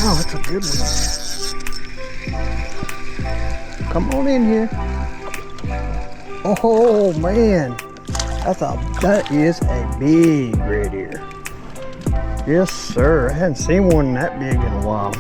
Oh, that's a good one. Come on in here. Oh man, that is a big red ear. Yes sir, I hadn't seen one that big in a while.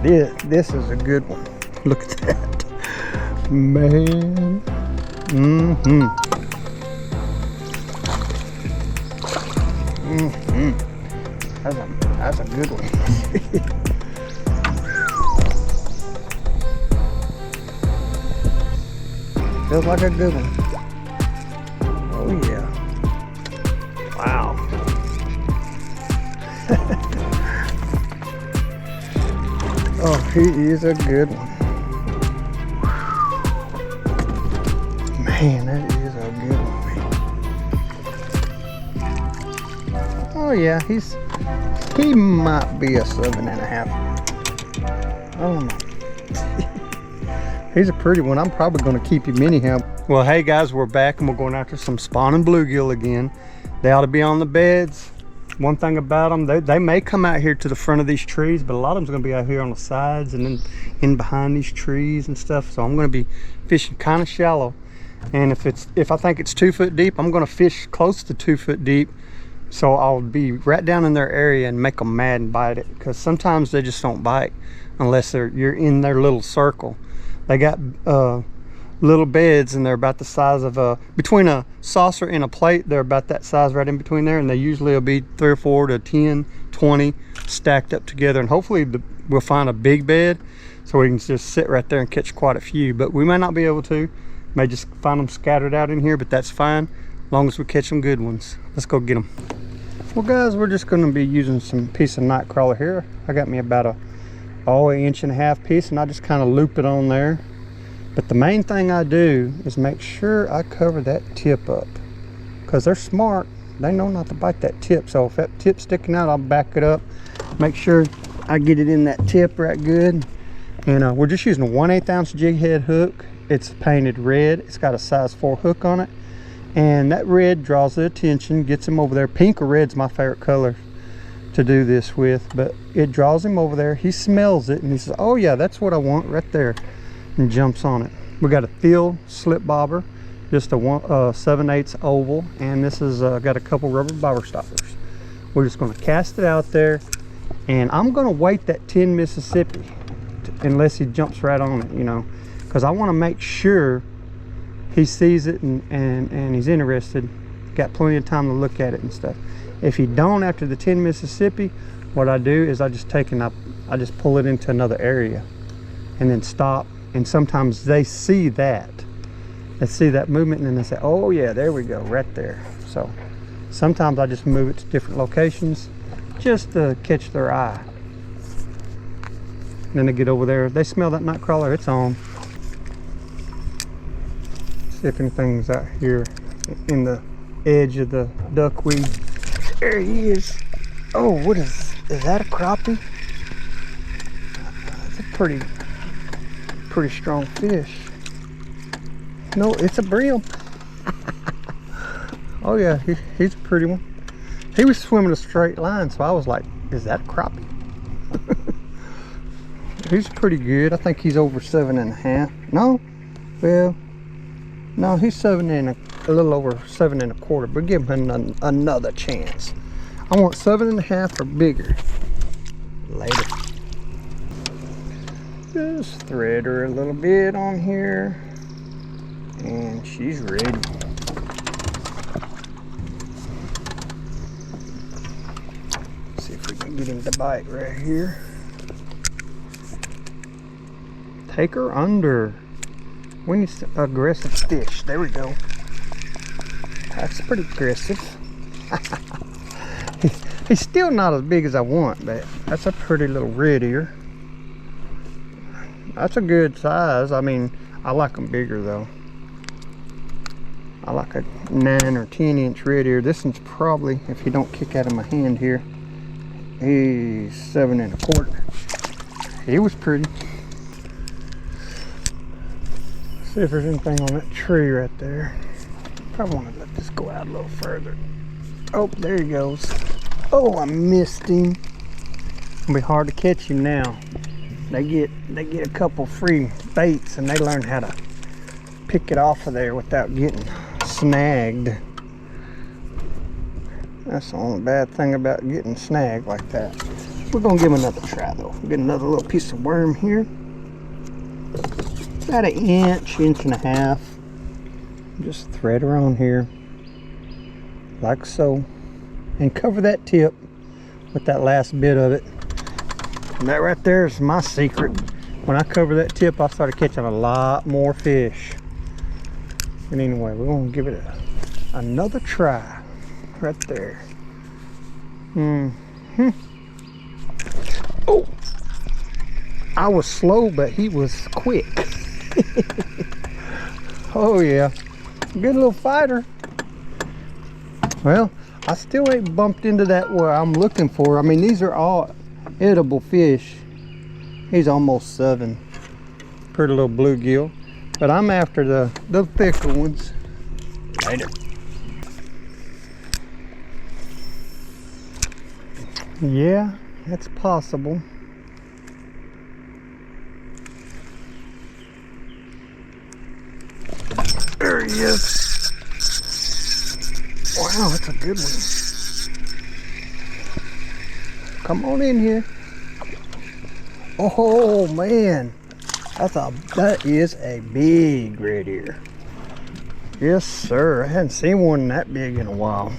This is a good one. Look at that, man. That's a good one. Feels like a good one. Oh yeah. Wow. Oh, he is a good one. Man, that is a good one. Oh yeah, he might be a 7.5. I don't know. He's a pretty one. I'm probably going to keep him anyhow. Well, hey guys, we're back and we're going after some spawning bluegill again. They ought to be on the beds. One thing about them, they may come out here to the front of these trees, but a lot of them's going to be out here on the sides and then in behind these trees and stuff. So I'm going to be fishing kind of shallow. And if I think it's 2 foot deep, I'm going to fish close to 2 foot deep. So I'll be right down in their area and make them mad and bite it, because sometimes they just don't bite unless you're in their little circle. They got little beds and they're about the size of between a saucer and a plate. They're about that size right in between there, and they usually will be 3 or 4 to 10, 20 stacked up together. And hopefully we'll find a big bed so we can just sit right there and catch quite a few. But we may not be able to. May just find them scattered out in here, but that's fine as long as we catch some good ones. Let's go get them. Well guys, we're just going to be using some piece of night crawler here. I got me about an 1.5 inch piece, and I just kind of loop it on there. But the main thing I do is make sure I cover that tip up, because they're smart. They know not to bite that tip. So if that tip's sticking out, I'll back it up, make sure I get it in that tip right good. And we're just using a 1/8 ounce jig head hook. It's painted red. It's got a size 4 hook on it, and that red draws the attention, gets him over there. Pink or red's my favorite color to do this with, but it draws him over there. He smells it and he says, oh yeah, that's what I want right there, and jumps on it. We got a Thiel slip bobber, just a 7/8 oval, and this is got a couple rubber bobber stoppers. We're just going to cast it out there, and I'm going to wait that 10 Mississippi unless he jumps right on it, you know, because I want to make sure he sees it and he's interested, got plenty of time to look at it and stuff. If he don't after the 10 Mississippi, what I do is I just pull it into another area and then stop. And sometimes they see that movement, and then they say, oh yeah, there we go, right there. So sometimes I just move it to different locations just to catch their eye. And then they get over there, they smell that night crawler, it's on. See if anything's out here in the edge of the duckweed. There he is. Oh, what is that, a crappie? That's a pretty strong fish. No, it's a brim. Oh yeah, he's a pretty one. He was swimming a straight line, so I was like, is that a crappie? He's pretty good. I think he's over 7.5. No, well, no, he's a little over 7.25, but give him another chance. I want 7.5 or bigger. Later. Just thread her a little bit on here, and she's ready. See if we can get him to bite right here. Take her under. We need some aggressive fish. There we go. That's pretty aggressive. He's still not as big as I want, but that's a pretty little red ear. That's a good size. I mean, I like them bigger though. I like a 9 or 10 inch red ear. This one's probably, if he don't kick out of my hand here, he's 7.25. He was pretty. See if there's anything on that tree right there. Probably want to let this go out a little further. Oh, there he goes. Oh, I missed him. It'll be hard to catch him now. They get a couple free baits and they learn how to pick it off of there without getting snagged. That's the only bad thing about getting snagged like that. We're gonna give him another try though. Get another little piece of worm here. About an inch, inch and a half. Just thread her on here, like so, and cover that tip with that last bit of it. And that right there is my secret. When I cover that tip, I started catching a lot more fish. And anyway, we're gonna give it another try right there. Oh, I was slow, but he was quick. Oh yeah, good little fighter. Well, I still ain't bumped into that where I'm looking for. I mean, these are all edible fish. He's almost 7. Pretty little bluegill. But I'm after the thicker ones. Later. Yeah, that's possible. There he is. Wow, that's a good one. Come on in here. Oh man, that is a big red ear. Yes sir, I hadn't seen one that big in a while.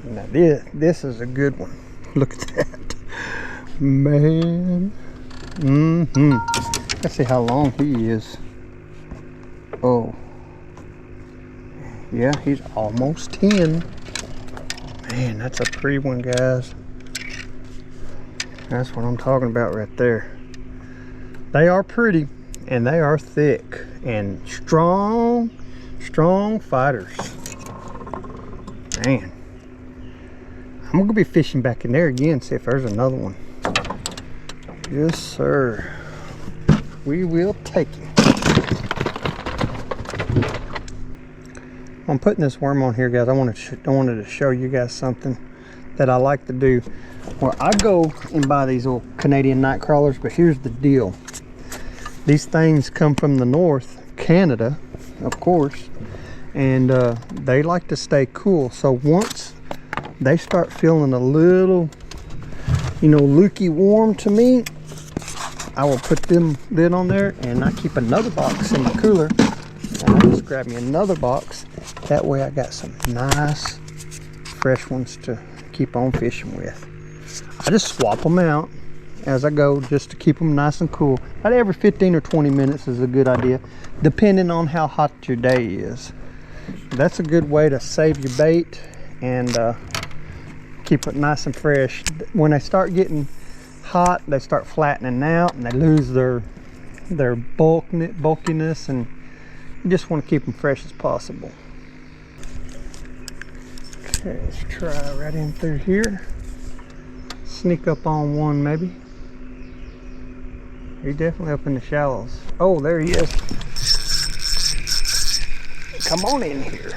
Now this is a good one. Look at that, man. Let's see how long he is. Oh yeah, he's almost 10. Man, that's a pretty one, guys. That's what I'm talking about right there. They are pretty and they are thick and strong fighters. Man, I'm gonna be fishing back in there again, see if there's another one. Yes sir, we will take him. I'm putting this worm on here, guys. I wanted to show you guys something that I like to do. Well, I go and buy these little Canadian night crawlers, but here's the deal. These things come from the north, Canada, of course, and they like to stay cool. So once they start feeling a little, looky warm to me, I will put them lid on there, and I keep another box in the cooler. And I just grab me another box. That way I got some nice fresh ones to keep on fishing with. I just swap them out as I go just to keep them nice and cool. About every 15 or 20 minutes is a good idea, depending on how hot your day is. That's a good way to save your bait and keep it nice and fresh. When they start getting hot, they start flattening out and they lose their bulkiness, and you just want to keep them fresh as possible. Okay, let's try right in through here. Sneak up on one maybe. He's definitely up in the shallows. Oh, there he is. Come on in here.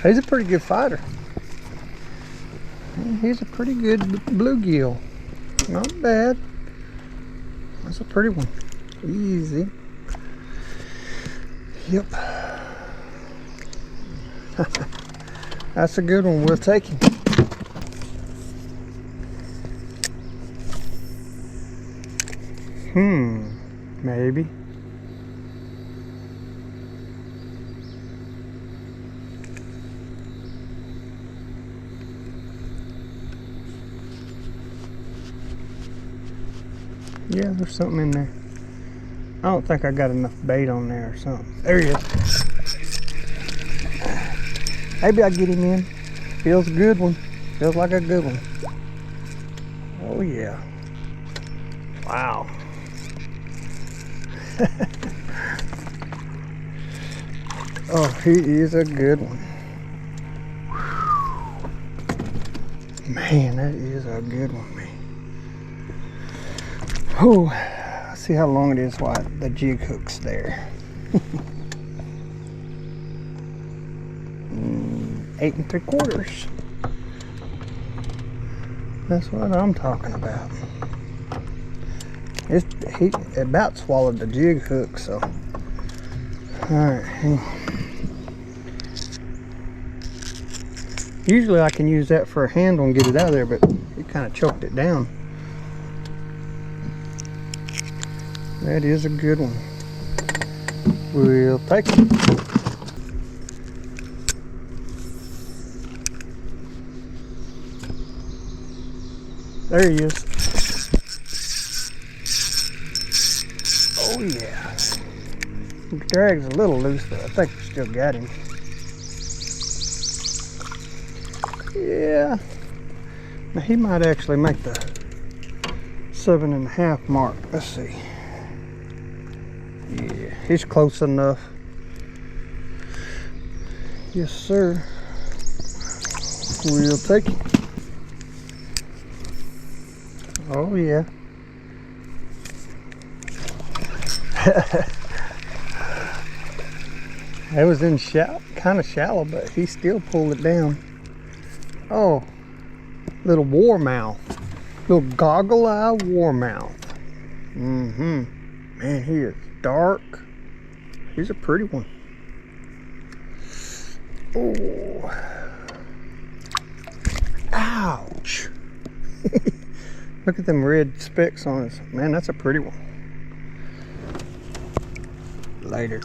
He's a pretty good fighter. He's a pretty good bluegill. Not bad. That's a pretty one. Easy. Yep. That's a good one. We'll take him. Maybe. Yeah, there's something in there. I don't think I got enough bait on there or something. There he is. Maybe I'll get him in. Feels a good one. Feels like a good one. Oh yeah. Wow. Oh, he is a good one. Man, that is a good one, man. Oh, see how long it is while the jig hook's there. 8 3/4. That's what I'm talking about. He about swallowed the jig hook, so. Alright. Usually I can use that for a handle and get it out of there, but he kind of choked it down. That is a good one. We'll take it. There he is. Oh yeah. The drag's a little loose, but I think we still got him. Yeah. Now he might actually make the 7.5 mark. Let's see. Yeah, he's close enough. Yes, sir. We'll take it. Oh yeah. It was in kind of shallow, but he still pulled it down. Oh, little warmouth, little goggle eye warmouth. Man, he is dark. He's a pretty one. Oh, ouch. Look at them red specks on us. Man, that's a pretty one. Later.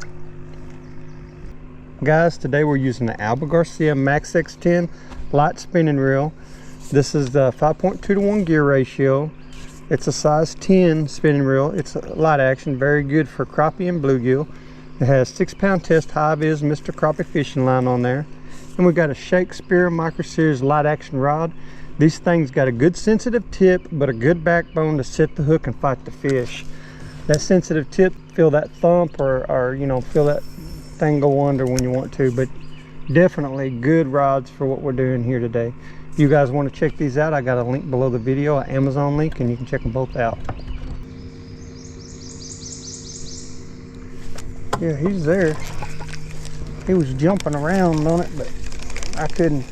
Guys, today we're using the Garcia Max X10 light spinning reel. This is the 5.2 to 1 gear ratio. It's a size 10 spinning reel. It's a light action, very good for crappie and bluegill. It has 6-pound test high-vis Mr. Crappie fishing line on there. And we've got a Shakespeare Micro Series light action rod. These things got a good sensitive tip, but a good backbone to set the hook and fight the fish. That sensitive tip, feel that thump or you know, feel that thing go under when you want to, but definitely good rods for what we're doing here today. If you guys want to check these out, I got a link below the video, an Amazon link, and you can check them both out. Yeah, he's there. He was jumping around on it, but I couldn't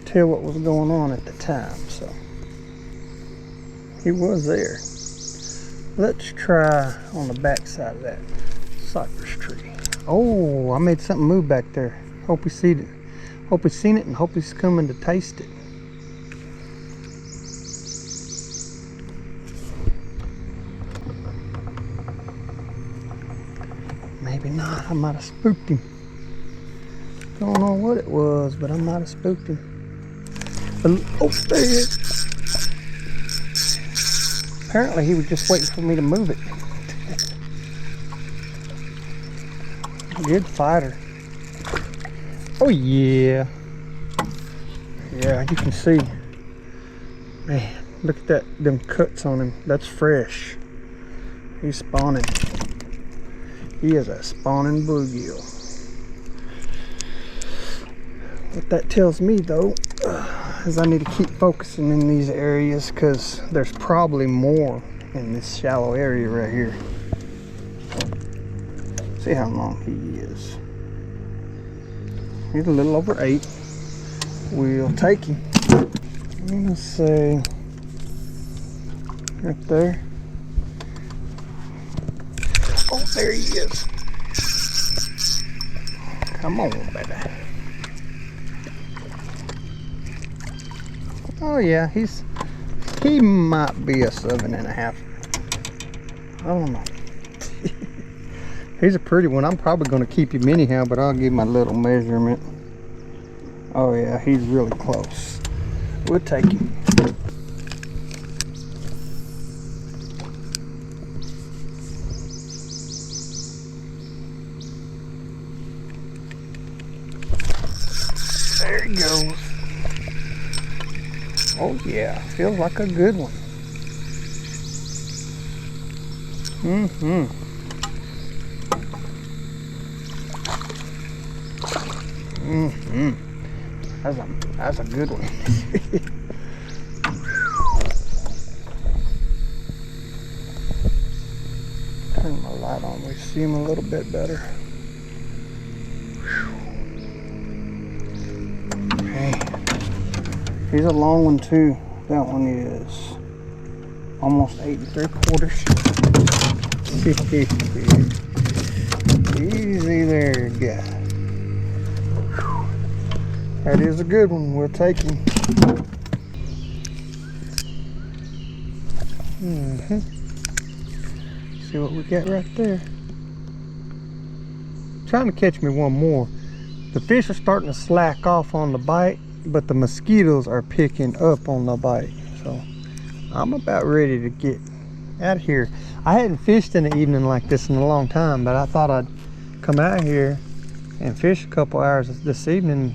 tell what was going on at the time, so he was there. Let's try on the back side of that cypress tree. Oh, I made something move back there. Hope he's seen it. Hope he's seen it and hope he's coming to taste it. Maybe not. I might have spooked him. Don't know what it was, but I might have spooked him. Oh, there he is. Apparently he was just waiting for me to move it. Good fighter. Oh yeah. Yeah, you can see. Man, look at that, them cuts on him. That's fresh. He's spawning. He is a spawning bluegill. What that tells me though is I need to keep focusing in these areas because there's probably more in this shallow area right here. See how long he is. He's a little over 8. We'll take him. Let's see. Right there. Oh, there he is. Come on, baby. Oh yeah, he might be a 7.5. I don't know. He's a pretty one. I'm probably going to keep him anyhow, but I'll give him a little measurement. Oh yeah, he's really close. We'll take him. There he goes. Oh yeah, feels like a good one. That's a good one. Turn my light on, we see him a little bit better. He's a long one too. That one is almost 8 3/4. Easy there, guy. That is a good one. We'll take him. See what we got right there. Trying to catch me one more. The fish are starting to slack off on the bite, but the mosquitoes are picking up on the bite. So I'm about ready to get out of here. I hadn't fished in the evening like this in a long time, but I thought I'd come out here and fish a couple hours this evening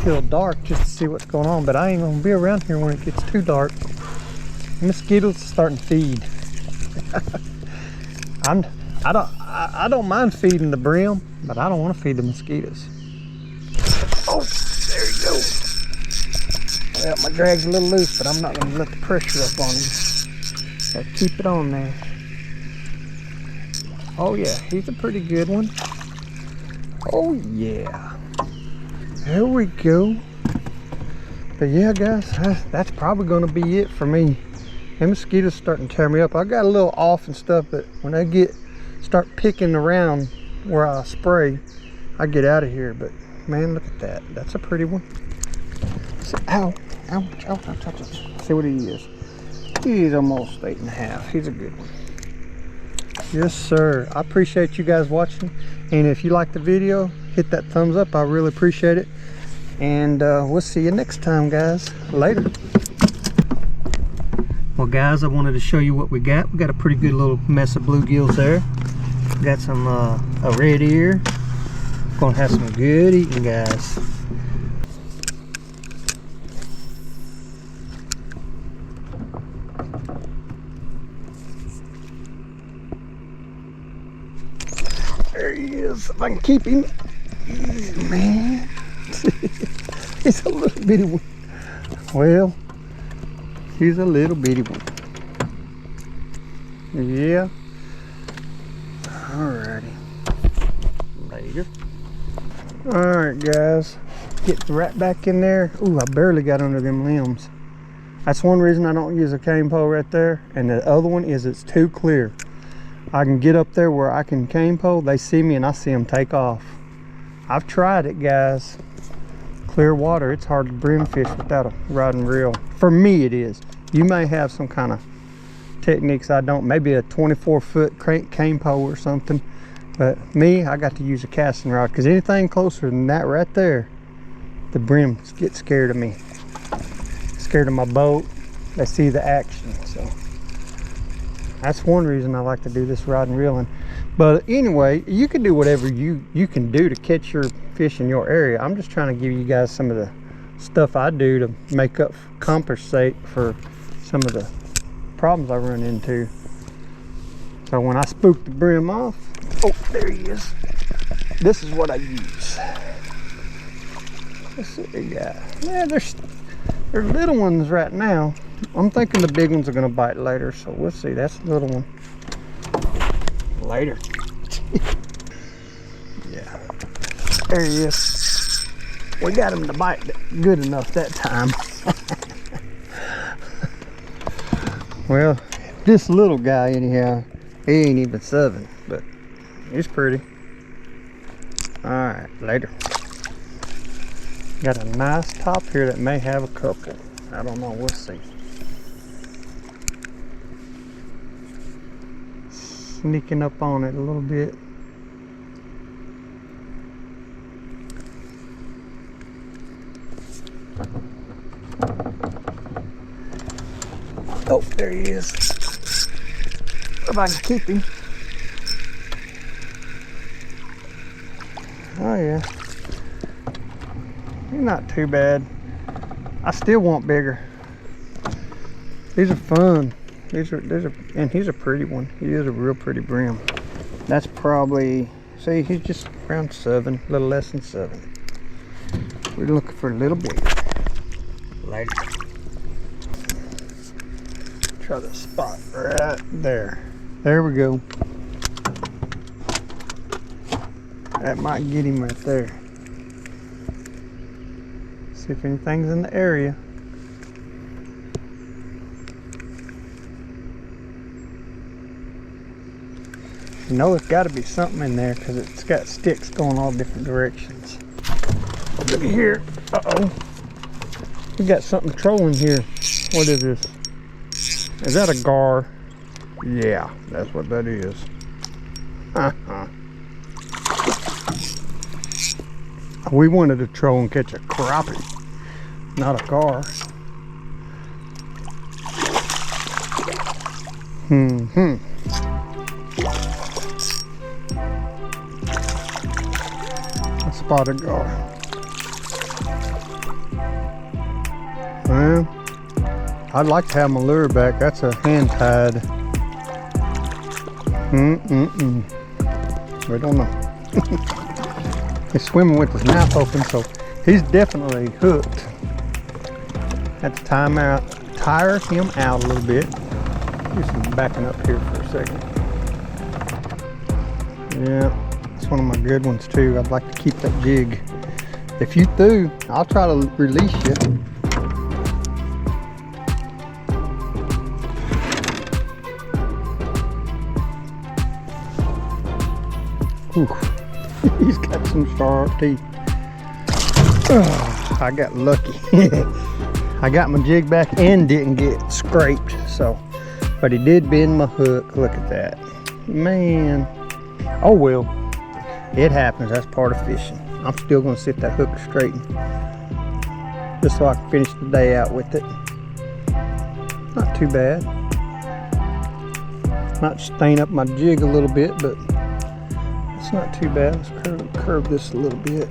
till dark just to see what's going on. But I ain't gonna be around here when it gets too dark. The mosquitoes are starting to feed. I don't mind feeding the brim, but I don't want to feed the mosquitoes. Oh, there you go. Well, my drag's a little loose, but I'm not going to let the pressure up on him. Gotta keep it on there. Oh yeah, he's a pretty good one. Oh yeah. There we go. But yeah, guys, that's probably going to be it for me. The mosquitoes starting to tear me up. I got a little off and stuff, but when I start picking around where I spray, I get out of here. But man, look at that. That's a pretty one. So, ow, ouch, ouch, ouch, ouch, ouch. See what he is. He's almost 8 1/2. He's a good one. Yes, sir. I appreciate you guys watching. And if you like the video, hit that thumbs up. I really appreciate it. And we'll see you next time, guys. Later. Well, guys, I wanted to show you what we got. We got a pretty good little mess of bluegills there. Got some a red ear. Gonna have some good eating, guys. There he is. If I can keep him. Easy, man. He's a little bitty one. Well, he's a little bitty one. Yeah. Alrighty. Later. Alright, guys. Get right back in there. Ooh, I barely got under them limbs. That's one reason I don't use a cane pole right there. And the other one is it's too clear. I can get up there where I can cane pole. They see me and I see them take off. I've tried it, guys. Clear water, it's hard to brim fish without a rod and reel. For me, it is. You may have some kind of techniques I don't. Maybe a 24-foot cane pole or something. But me, I got to use a casting rod, because anything closer than that right there, the brims get scared of me. Scared of my boat. They see the action. So that's one reason I like to do this rod and reeling. But anyway, you can do whatever you can do to catch your fish in your area. I'm just trying to give you guys some of the stuff I do to make up, compensate for some of the problems I run into. So when I spook the brim off, oh, there he is. This is what I use. Let's see what we got. Yeah, they're little ones right now. I'm thinking the big ones are gonna bite later, so we'll see. That's the little one. Later. Yeah. There he is. We got him to bite good enough that time. Well, this little guy anyhow, he ain't even 7, but he's pretty. Alright, later. Got a nice top here that may have a couple. I don't know, we'll see. Sneaking up on it a little bit. Oh, there he is. If I can keep him. Oh yeah. He's not too bad. I still want bigger. These are fun. These are, and he's a pretty one. He is a real pretty brim. That's probably, see, he's just around 7, a little less than 7. We're looking for a little bigger. Later. Try the spot right there. There we go. That might get him right there. See See if anything's in the area. You know there's got to be something in there because it's got sticks going all different directions. Look here. Uh-oh. We got something trolling here. What is this? Is that a gar? Yeah, that's what that is. We wanted to troll and catch a crappie, not a gar. A spotted gar. Well, I'd like to have my lure back. That's a hand tied. We don't know. He's swimming with his mouth open, so he's definitely hooked. Had to tire him out a little bit. Do some backing up here for a second. Yeah, it's one of my good ones too. I'd like to keep that jig. If you threw, I'll try to release you. He's got some sharp teeth. I got lucky. I got my jig back and didn't get scraped, so, but he did bend my hook. Look at that, man. Oh well, it happens. That's part of fishing. I'm still gonna sit that hook straight just so I can finish the day out with it. Not too bad. Might stain up my jig a little bit, but it's not too bad. Let's curve this a little bit.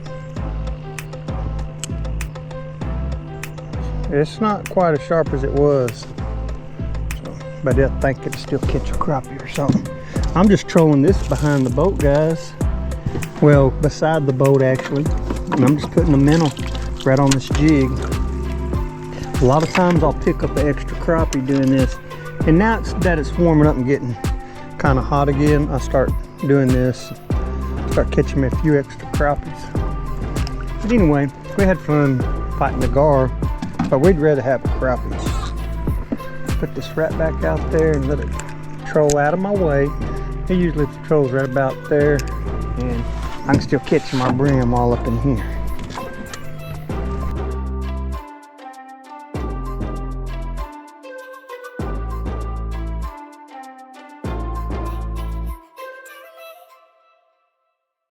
It's not quite as sharp as it was, so, but I think it'll still catch a crappie or something. I'm just trolling this behind the boat, guys. Well, beside the boat actually. And I'm just putting the minnow right on this jig. A lot of times I'll pick up an extra crappie doing this. And now that it's warming up and getting kind of hot again, I start doing this. Start catching me a few extra crappies. But anyway, we had fun fighting the gar, but we'd rather have crappies. Put this right back out there and let it troll out of my way. It usually patrols right about there, and I can still catch my brim all up in here.